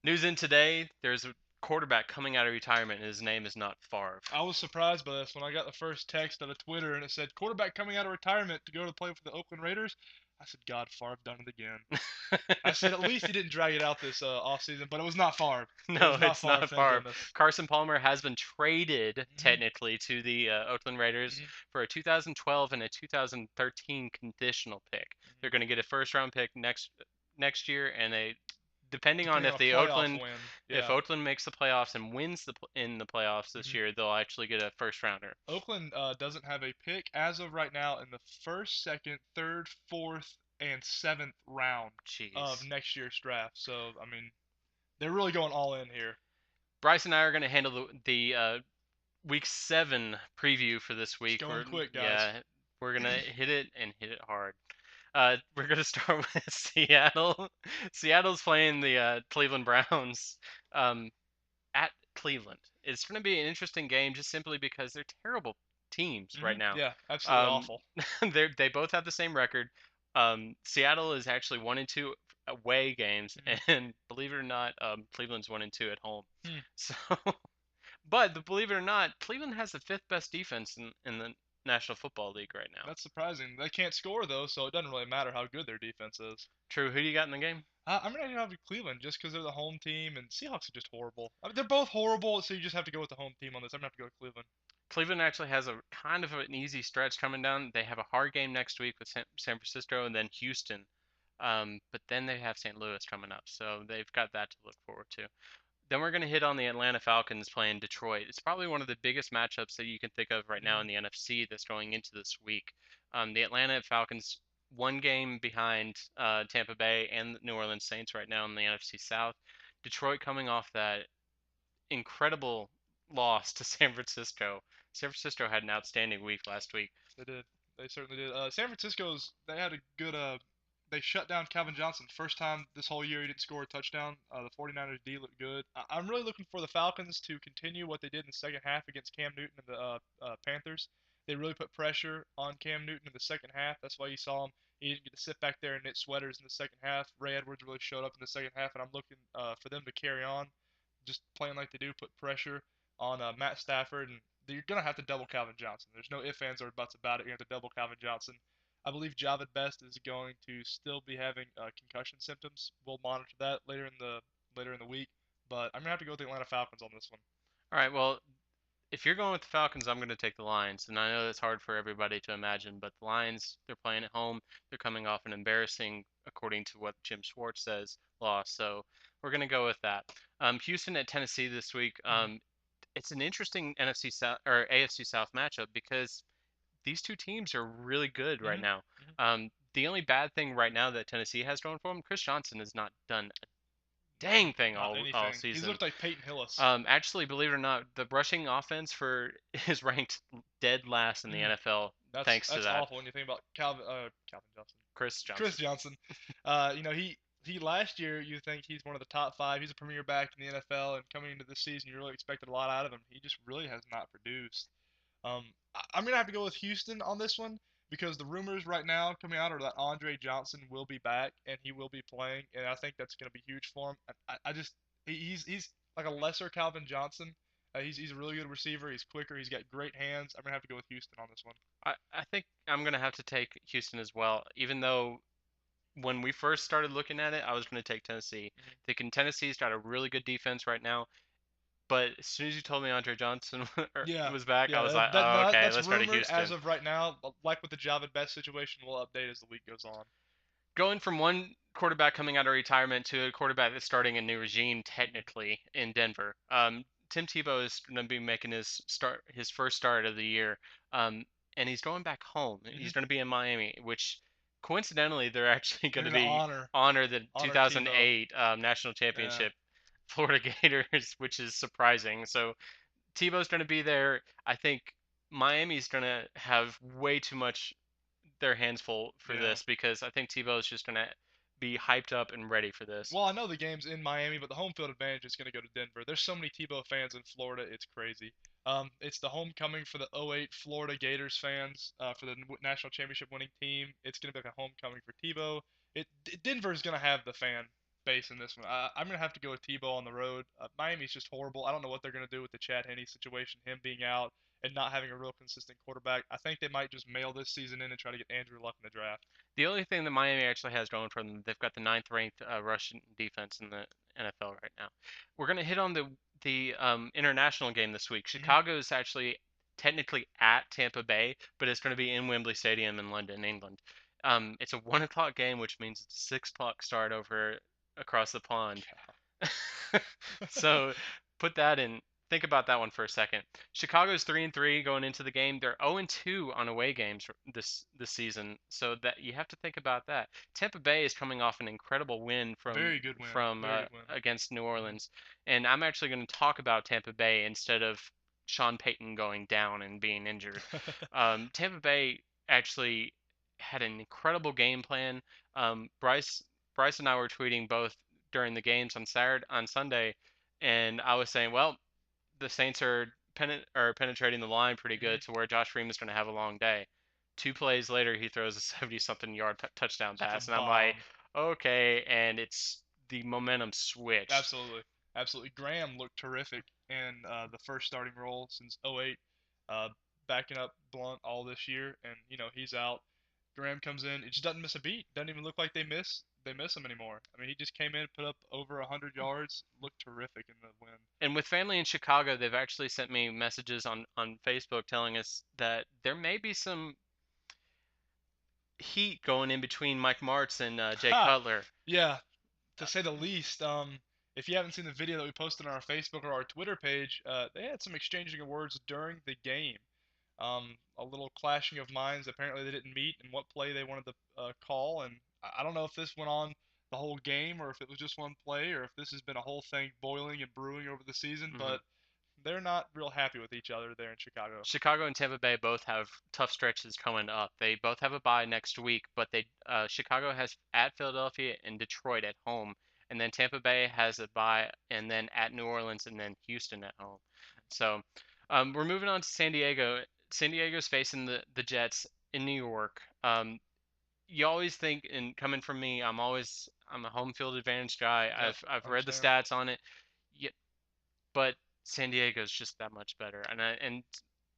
News in today, there's a quarterback coming out of retirement, and his name is not Favre. I was surprised by this when I got the first text out of Twitter and it said quarterback coming out of retirement to go to play for the Oakland Raiders. I said, God, Favre done it again. I said at least he didn't drag it out this offseason, but it was not Favre. It No, was not it's Favre, not thank Favre. goodness. Carson Palmer has been traded hmm technically to the Oakland Raiders hmm for a 2012 and a 2013 conditional pick. They're going to get a first round pick next year, and depending on Depending if on a the playoff Oakland win, if yeah. Oakland makes the playoffs and wins in the playoffs this hmm year, they'll actually get a first rounder. Oakland doesn't have a pick as of right now in the first, second, third, fourth, and seventh round of Jeez. next year's draft. So, I mean, they're really going all in here. Bryce and I are going to handle the week 7 preview for this It's week. going quick, guys. We're gonna hit it and hit it hard. We're gonna start with Seattle. Seattle's playing the Cleveland Browns um, at Cleveland. It's gonna be an interesting game just simply because they're terrible teams right now. Yeah, absolutely Um, awful. they both have the same record. Seattle is actually 1-2 away games, hmm and believe it or not, Cleveland's 1-2 at home. Hmm. So but believe it or not, Cleveland has the fifth best defense in the National Football League right now. That's surprising. They can't score though, so it doesn't really matter how good their defense is. True. Who do you got in the game? I'm gonna have Cleveland just because they're the home team, and Seahawks are just horrible. I mean, they're both horrible, so you just have to go with the home team on this. I'm gonna have to go with Cleveland. Cleveland actually has a kind of an easy stretch coming down. They have a hard game next week with San Francisco and then Houston. But then they have St. Louis coming up, so they've got that to look forward to. Then we're going to hit on the Atlanta Falcons playing Detroit. It's probably one of the biggest matchups that you can think of right now in hmm the NFC that's going into this week. The Atlanta Falcons, one game behind Tampa Bay and New Orleans Saints right now in the NFC South. Detroit coming off that incredible loss to San Francisco. San Francisco had an outstanding week last week. They did. They certainly did. San Francisco's they had a good they shut down Calvin Johnson. First time this whole year he didn't score a touchdown. The 49ers D looked good. I'm really looking for the Falcons to continue what they did in the second half against Cam Newton and the Panthers. They really put pressure on Cam Newton in the second half. That's why you saw him. He didn't get to sit back there and knit sweaters in the second half. Ray Edwards really showed up in the second half, and I'm looking for them to carry on, just playing like they do, put pressure on Matt Stafford, and you're gonna have to double Calvin Johnson. There's no ifs, ands, or buts about it. You have to double Calvin Johnson. I believe Javid Best is going to still be having concussion symptoms. We'll monitor that later in the week, but I'm gonna have to go with the Atlanta Falcons on this one. All right, well, if you're going with the Falcons, I'm going to take the Lions. And I know that's hard for everybody to imagine, but the Lions, they're playing at home. They're coming off an embarrassing, according to what Jim Schwartz says, loss. So we're going to go with that. Houston at Tennessee this week. Mm-hmm. It's an interesting NFC South or AFC South matchup because these two teams are really good right Mm-hmm. now. Mm-hmm. The only bad thing right now that Tennessee has going for them, Chris Johnson has not done a dang thing Not all anything. He's season. looked like Peyton Hillis. Actually, believe it or not, the rushing offense for is ranked dead last in the Mm. NFL That's thanks to that's that. awful when you think about Calvin Johnson, Chris Chris Johnson. Johnson. He last year you think he's one of the top five. He's a premier back in the NFL, and coming into this season you really expected a lot out of him. He just really has not produced. I'm gonna have to go with Houston on this one because the rumors right now coming out are that Andre Johnson will be back and he will be playing, and I think that's gonna be huge for him. I just he's like a lesser Calvin Johnson. He's a really good receiver. He's quicker. He's got great hands. I'm gonna have to go with Houston on this one. I think I'm gonna have to take Houston as well, even though when we first started looking at it, I was gonna take Tennessee. Mhm. Thinking Tennessee's got a really good defense right now, but as soon as you told me Andre Johnson Yeah, was back, I yeah, was like, oh, okay, that's let's go to rumored as Houston. of right now. Like with the Javid Best situation, we'll update as the week goes on. Going from one quarterback coming out of retirement to a quarterback that's starting a new regime technically in Denver. Tim Tebow is going to be making his first start of the year, um, and he's going back home. hmm He's going to be in Miami, which coincidentally they're actually They're going to gonna be honor the honor Tebow. 2008 national Yeah. championship Florida Gators, which is surprising. So Tebow's going to be there. I think Miami's going to have way too much their hands full for Yeah. this because I think Tebow is just gonna be hyped up and ready for this. Well, I know the game's in Miami, but the home field advantage is going to go to Denver. There's so many Tebow fans in Florida, it's crazy. It's the homecoming for the '08 Florida Gators fans for the national championship winning team. It's going to be like a homecoming for Tebow. Denver's going to have the fan. base in this one. I'm gonna have to go with Tebow on the road. Miami's just horrible. I don't know what they're gonna do with the Chad Henne situation, him being out and not having a real consistent quarterback. I think they might just mail this season in and try to get Andrew Luck in the draft. The only thing that Miami actually has going for them, they've got the ninth ranked rushing defense in the NFL right now. We're gonna hit on the international game this week. Hmm. Chicago is actually technically at Tampa Bay, but it's going to be in Wembley Stadium in London, England. It's a 1 o'clock game, which means it's a 6 o'clock start over across the pond. So put that in. Think about that one for a second. Chicago's 3-3 going into the game. They're 0-2 on away games this season. So that you have to think about that. Tampa Bay is coming off an incredible win from Very good win. from Very uh, good win. against New Hmm. Orleans, and I'm actually going to talk about Tampa Bay instead of Sean Payton going down and being injured. Tampa Bay actually had an incredible game plan. Bryce and I were tweeting both during the games on Sunday, and I was saying, well, the Saints are penetrating the line pretty Hmm. good to where Josh Freeman's going to have a long day. 2 plays later, he throws a 70-something yard touchdown Just a pass, and I'm like, bomb. okay, and it's the momentum switched. Absolutely. Absolutely. Graham looked terrific in the first starting role since '08, uh, backing up Blunt all this year, and he's out. Graham comes in, it just doesn't miss a beat. Doesn't even look like they miss him anymore. I mean, he just came in, put up over 100 yards, looked terrific in the win. And with family in Chicago, they've actually sent me messages on Facebook telling us that there may be some heat going in between Mike Martz and Jay Ha! Cutler. Yeah, to Uh, say the least. If you haven't seen the video that we posted on our Facebook or our Twitter page, they had some exchanging of words during the game. A little clashing of minds. Apparently, they didn't meet in what play they wanted to call, and I don't know if this went on the whole game or if it was just one play or if this has been a whole thing boiling and brewing over the season. mhm. But they're not real happy with each other there in Chicago. Chicago and Tampa Bay both have tough stretches coming up. They both have a bye next week, but they Chicago has at Philadelphia and Detroit at home, and then Tampa Bay has a bye, and then at New Orleans, and then Houston at home. So we're moving on to San Diego. San Diego's facing the Jets in New York. You always think, and coming from me, I'm a home field advantage guy. Yep, I've read the understand. stats on it. Yeah, but San Diego's just that much better. And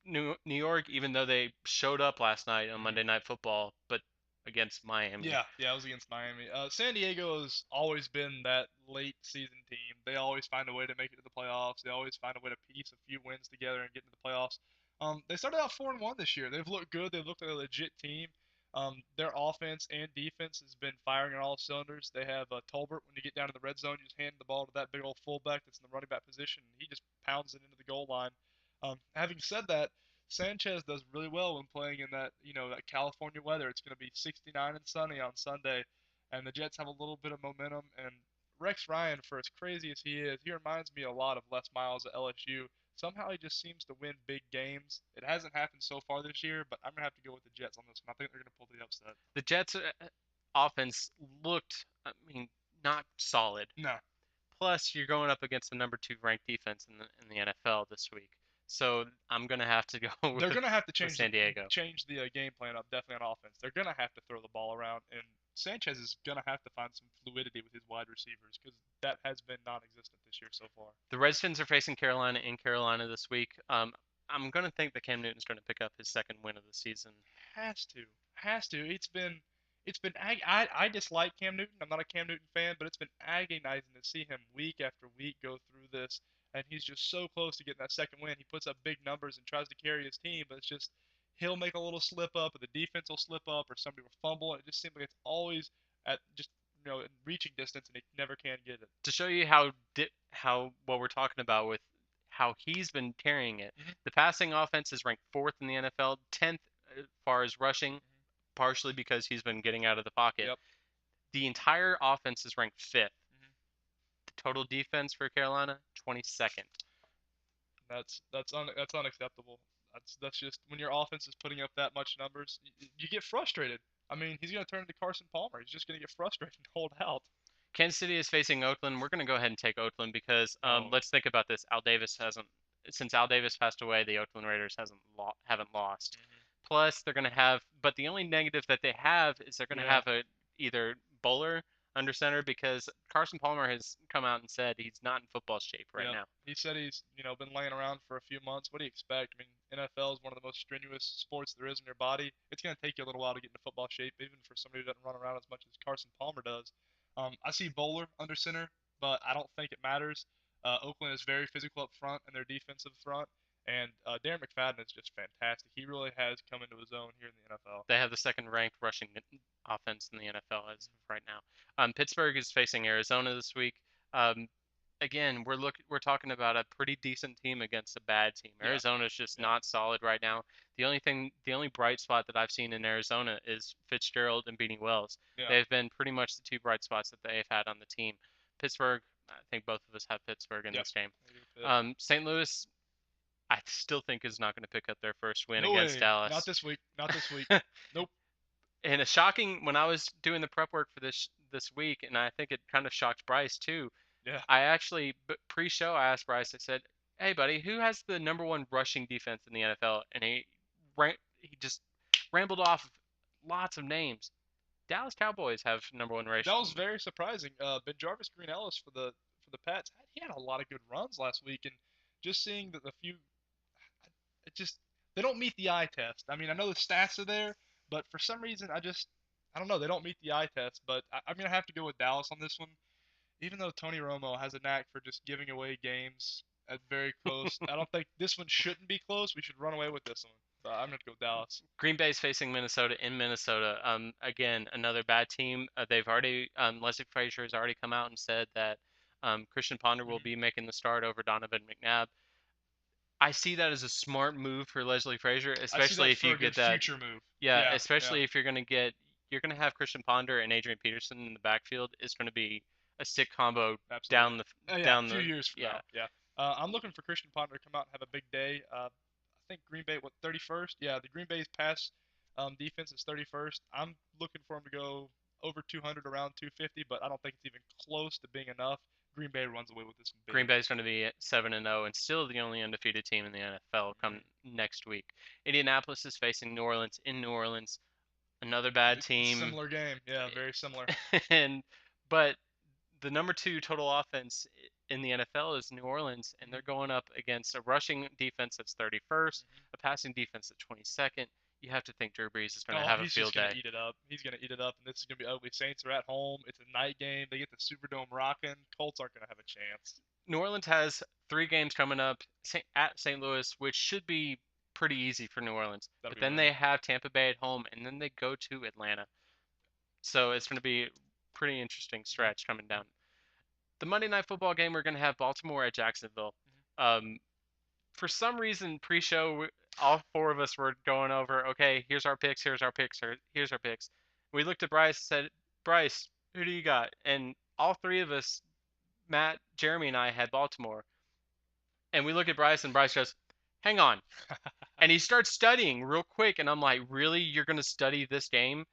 New York, even though they showed up last night on Hmm. Monday Night Football, but against Miami. Yeah, yeah, I was against Miami. San Diego has always been that late season team. They always find a way to make it to the playoffs. They always find a way to piece a few wins together and get into the playoffs. They started out 4-1 this year. They've looked good. They've looked like a legit team. Their offense and defense has been firing on all cylinders. They have Tolbert. When you get down to the red zone, you just hand the ball to that big old fullback that's in the running back position, and he just pounds it into the goal line. Having said that, Sanchez does really well when playing in that California weather. It's going to be 69 and sunny on Sunday, and the Jets have a little bit of momentum. And Rex Ryan, for as crazy as he is, he reminds me a lot of Les Miles at LSU. Somehow he just seems to win big games. It hasn't happened so far this year, but I'm gonna have to go with the Jets on this one. I think they're gonna pull the upset. The Jets offense looked, I mean, not solid. No, Plus, you're going up against the number 2 ranked defense in the NFL this week. So I'm gonna have to go they're gonna have to with change the San Diego. change the game plan up definitely on offense. They're gonna have to throw the ball around, and Sanchez is gonna have to find some fluidity with his wide receivers because that has been non-existent this year so far. The Redskins are facing Carolina in Carolina this week. I'm gonna think that Cam Newton's gonna pick up his second win of the season. Has to, has to. I dislike Cam Newton. I'm not a Cam Newton fan, but it's been agonizing to see him week after week go through this, and he's just so close to getting that second win. He puts up big numbers and tries to carry his team, but it's just he'll make a little slip up, or the defense will slip up, or somebody will fumble, and it just seems like it's always at just in reaching distance, and he never can get it. To show you how what we're talking about with how he's been carrying it. Hmm. The passing offense is ranked 4th in the NFL, 10th as far as rushing, Hmm. partially because he's been getting out of the pocket. Yep. The entire offense is ranked 5th. Hmm. The total defense for Carolina, 22nd. That's unacceptable. That's just when your offense is putting up that much numbers, you get frustrated. I mean, he's gonna turn into Carson Palmer. He's just gonna get frustrated and hold out. Kansas City is facing Oakland. We're going to go ahead and take Oakland because Oh. let's think about this. Al Davis hasn't since Al Davis passed away. The Oakland Raiders haven't lost. Hmm. Plus, they're going to have, but the only negative that they have is they're going to Yeah. have a either Bowler. under center because Carson Palmer has come out and said he's not in football shape right Yep. now. He said he's, been laying around for a few months. What do you expect? I mean, NFL is one of the most strenuous sports there is in your body. It's going to take you a little while to get into football shape, even for somebody who doesn't run around as much as Carson Palmer does. I see Bowler under center, but I don't think it matters. Oakland is very physical up front and their defensive front, and Darren McFadden is just fantastic. He really has come into his own here in the NFL. They have the second ranked rushing offense in the NFL as of right now. Pittsburgh is facing Arizona this week. Um, again, we're talking about a pretty decent team against a bad team. Yeah, Arizona's just yeah, not solid right now. The only bright spot that I've seen in Arizona is Fitzgerald and Beanie Wells. yeah. They've been pretty much the two bright spots that they've had on the team. Pittsburgh, I think both of us have Pittsburgh in Yep. this game. I agree with Pitt. St. Louis, I still think is not going to pick up their first win No against way. Not Dallas. this week. Not this week. Nope. And a shocking when I was doing the prep work for this week, and I think it kind of shocked Bryce too. Yeah. I actually pre-show I asked Bryce. I said, "Hey, buddy, who has the number one rushing defense in the NFL?" And he just rambled off lots of names. Dallas Cowboys have number one That was rushing. very surprising. Ben Jarvis Green Ellis for the Pats, he had a lot of good runs last week, and just seeing that the few, it just they don't meet the eye test. I mean, I know the stats are there, but for some reason, I don't know, they don't meet the eye test. But I'm gonna have to go with Dallas on this one, even though Tony Romo has a knack for just giving away games at very close. I don't think this one shouldn't be close. We should run away with this one. So I'm gonna go Dallas. Green Bay's facing Minnesota in Minnesota. Again, another bad team. They've already Leslie Frazier has already come out and said that Christian Ponder will Hmm. be making the start over Donovan McNabb. I see that as a smart move for Leslie Frazier, I see especially that if for you a get good that. future move. Yeah, Yeah, yeah. especially if you're gonna have Christian Ponder and Adrian Peterson in the backfield. It's gonna be a sick combo Absolutely. down the Yeah, a down few the years from yeah. now. Yeah. I'm looking for Christian Ponder to come out and have a big day. I think Green Bay, what, 31st? Yeah, the Green Bay's pass defense is 31st. I'm looking for him to go over 200, around 250, but I don't think it's even close to being enough. Green Bay runs away with this one Green big. Bay's going to be 7-0 and still the only undefeated team in the NFL come Hmm. next week. Indianapolis is facing New Orleans in New Orleans, another bad team, Similar game. Yeah, very similar. and but the number two total offense in the NFL is New Orleans, and they're Hmm. going up against a rushing defense that's 31st, Hmm. a passing defense at 22nd. You have to think Drew Brees is going to Oh, have a he's just field gonna day. eat it up. He's gonna eat it up, and this is gonna be ugly. Saints are at home. It's a night game. They get the Superdome rocking. Colts aren't gonna have a chance. New Orleans has three games coming up at St. Louis, which should be pretty easy for New Orleans. That'll But be a then win. they have Tampa Bay at home, and then they go to Atlanta. So it's going to be a pretty interesting Hmm. stretch coming down. The Monday Night Football game, we're going to have Baltimore at Jacksonville. Hmm. Um, for some reason, pre-show, all four of us were going over, okay, here's our picks, here's our picks, here's our picks. We looked at Bryce and said, Bryce, who do you got? And all three of us, Matt, Jeremy, and I had Baltimore. And we look at Bryce, and Bryce goes, hang on. And he starts studying real quick. And I'm like, really? You're going to study this game?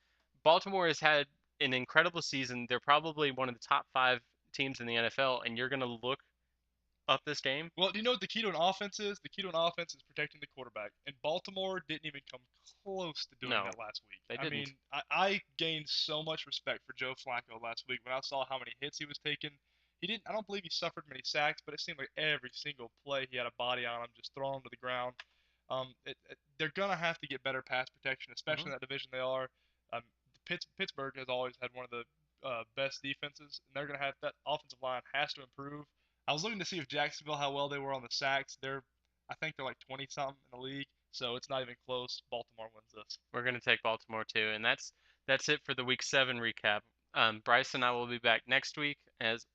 Baltimore has had an incredible season. They're probably one of the top five teams in the NFL. And you're going to look up this game? Well, do you know what the key to an offense is? The key to an offense is protecting the quarterback. And Baltimore didn't even come close to doing No, that last week. they I didn't. mean, I gained so much respect for Joe Flacco last week when I saw how many hits he was taking. He didn't. I don't believe he suffered many sacks, but it seemed like every single play he had a body on him, just throwing him to the ground. They're gonna have to get better pass protection, Hmm. especially in that division they are. Um, Pittsburgh has always had one of the best defenses, and they're gonna have that offensive line has to improve. I was looking to see if Jacksonville how well they were on the sacks. I think they're like 20 something in the league, so it's not even close. Baltimore wins this. We're going to take Baltimore too. And that's it for the week 7 recap. Bryce and I will be back next week, as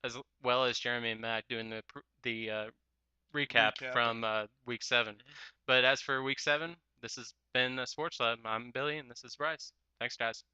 well as Jeremy and Matt doing the recap Recap and from week 7. mhm. But as for week 7, this has been Sports Lab. I'm Billy, and this is Bryce. Thanks, guys.